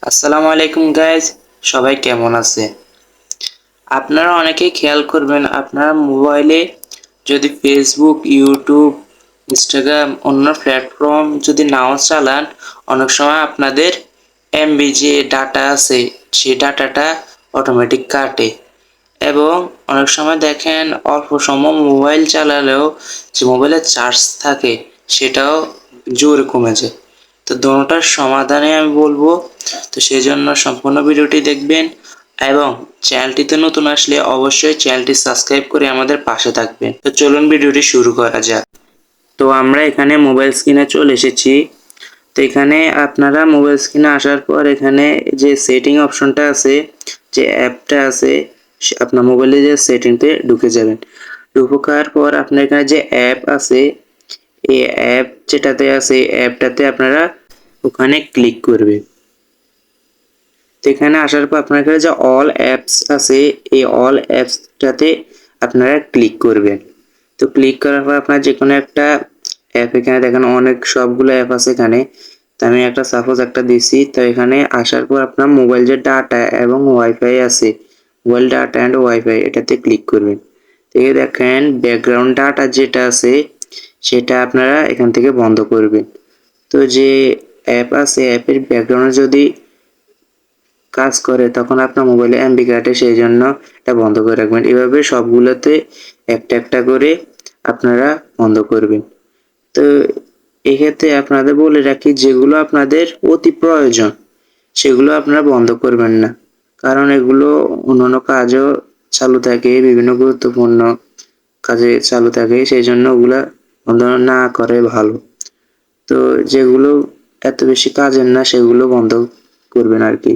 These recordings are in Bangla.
আসসালামু আলাইকুম গাইজ, সবাই কেমন আছে? আপনারা অনেকেই খেয়াল করবেন আপনার মোবাইলে যদি ফেসবুক, ইউটিউব, ইনস্টাগ্রাম অন্য প্ল্যাটফর্ম যদি নাও চালান, অনেক সময় আপনাদের এমবি যে ডাটা আছে সেই ডাটাটা অটোমেটিক কাটে এবং অনেক সময় দেখেন অল্প সময় মোবাইল চালালেও যে মোবাইলের চার্জ থাকে সেটাও জোরে কমে যায়। তো দোনোটার সমাধানে আমি বলবো, তো সেই জন্য সম্পূর্ণ ভিডিওটি দেখবেন এবং চ্যানেলটিতে নতুন আসলে অবশ্যই চ্যানেলটি সাবস্ক্রাইব করে আমাদের পাশে থাকবেন। তো চলুন ভিডিওটি শুরু করা যাক। তো আমরা এখানে মোবাইল স্ক্রিনে চলে এসেছি। তো এখানে আপনারা মোবাইল স্ক্রিনে আসার পর এখানে যে সেটিং অপশনটা আছে, যে অ্যাপটা আছে, আপনার মোবাইলে যে সেটিংতে ঢুকে যাবেন। ঢোকার পর আপনার এখানে যে অ্যাপ আছে, এই অ্যাপ যেটাতে আছে এই অ্যাপটাতে আপনারা ওখানে ক্লিক করবেন। তো এখানে আসার পর আপনার কাছে যে অল অ্যাপস আছে এই অল অ্যাপসটাতে আপনারা ক্লিক করবেন। তো ক্লিক করার পর আপনার যে কোনো একটা অ্যাপ, এখানে দেখেন অনেক সবগুলো অ্যাপ আছে এখানে। তো আমি একটা সাপোজ একটা দিছি। তো এখানে আসার পর আপনার মোবাইল যে ডাটা এবং ওয়াইফাই আছে, মোবাইল ডাটা অ্যান্ড ওয়াইফাই এটাতে ক্লিক করবেন। তো এই দেখেন ব্যাকগ্রাউন্ড ডাটা যেটা আছে সেটা আপনারা এখান থেকে বন্ধ করবেন। তো যে অ্যাপ আছে অ্যাপের ব্যাকগ্রাউন্ডে যদি কাজ করে তখন আপনার মোবাইলে এমবি কাটে, সেই জন্য এটা বন্ধ করে রাখবেন। এভাবে সবগুলোতে একটা একটা করে আপনারা বন্ধ করবেন। তো এক্ষেত্রে আপনাদের বলে রাখি, যেগুলো আপনাদের অতি প্রয়োজন সেগুলো আপনারা বন্ধ করবেন না, কারণ এগুলো অন্যান্য কাজও চালু থাকে, বিভিন্ন গুরুত্বপূর্ণ কাজে চালু থাকে, সেই জন্য ওগুলা বন্ধ না করে ভালো। তো যেগুলো এত বেশি কাজের না সেগুলো বন্ধ করবেন আর কি।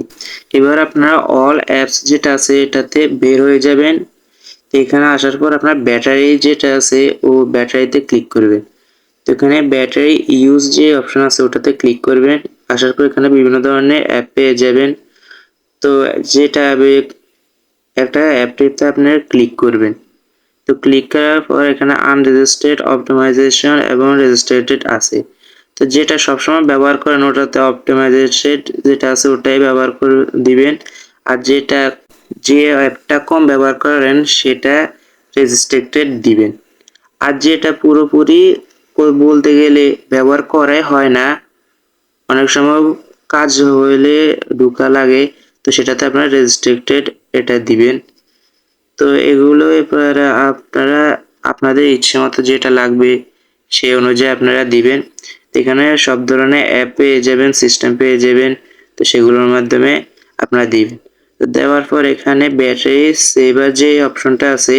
এবার আপনারা অল অ্যাপস যেটা আছে এটাতে বের হয়ে যাবেন। এখানে আসার পর আপনার ব্যাটারি যেটা আছে ও ব্যাটারিতে ক্লিক করবেন। তো এখানে ব্যাটারি ইউজ যে অপশন আছে ওটাতে ক্লিক করবেন। আসার পর এখানে বিভিন্ন ধরনের অ্যাপ পেয়ে যাবেন। তো যেটা একটা অ্যাপটিতে আপনারা ক্লিক করবেন। তো ক্লিক করার পর এখানে আনরেজিস্টার্ড, অপটিমাইজেশন এবং রেজিস্ট্রেটেড আছে। তো যেটা সবসময় ব্যবহার করেন ওটাতে অপটিমাইজেশন যেটা আছে ওটাই ব্যবহার করে দিবেন, আর যে অ্যাপটা কম ব্যবহার করেন সেটা রেজিস্ট্রেটেড দিবেন। আর যেটা পুরোপুরি বলতে গেলে ব্যবহার করাই হয় না, অনেক সময় কাজ হইলে ঢোকা লাগে, তো সেটাতে আপনারা রেজিস্ট্রেটেড এটা দিবেন। তো এগুলো এবার আপনারা আপনাদের ইচ্ছে মতো যেটা লাগবে সেই অনুযায়ী আপনারা দিবেন। এখানে সব ধরনের অ্যাপ পেয়ে যাবেন, সিস্টেম পেয়ে যাবেন, তো সেগুলোর মাধ্যমে আপনারা দিবেন। তো দেওয়ার পর এখানে ব্যাটারি সেভার যে অপশনটা আছে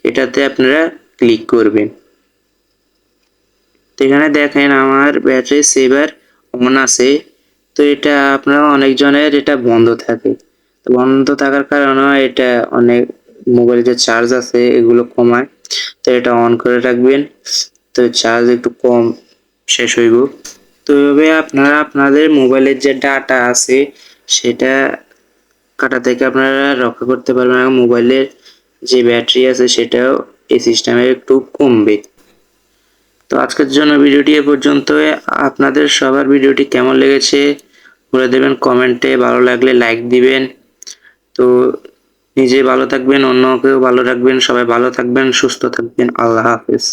এটাতে আপনারা ক্লিক করবেন। তো এখানে দেখেন আমার ব্যাটারি সেভার অন আছে। তো এটা আপনারা অনেকজনের এটা বন্ধ থাকে, তো বন্ধ থাকার কারণে এটা অনেক মোবাইলে যে চার্জ আছে এগুলো কমায়। তো এটা অন করে রাখবেন, তো চার্জ একটু কম শেষ হইব। তো এভাবে আপনারা আপনাদের মোবাইলের যে ডাটা আছে সেটা কাটা থেকে আপনারা রক্ষা করতে পারবেন এবং মোবাইলের যে ব্যাটারি আছে সেটাও এই সিস্টেমে একটু কমবে। তো আজকের জন্য ভিডিওটি এ পর্যন্ত। আপনাদের সবার ভিডিওটি কেমন লেগেছে বলে দেবেন কমেন্টে, ভালো লাগলে লাইক দিবেন। তো নিজে ভালো থাকবেন, অন্যকেও ভালো রাখবেন, সবাই ভালো থাকবেন, সুস্থ থাকবেন। আল্লাহ হাফেজ।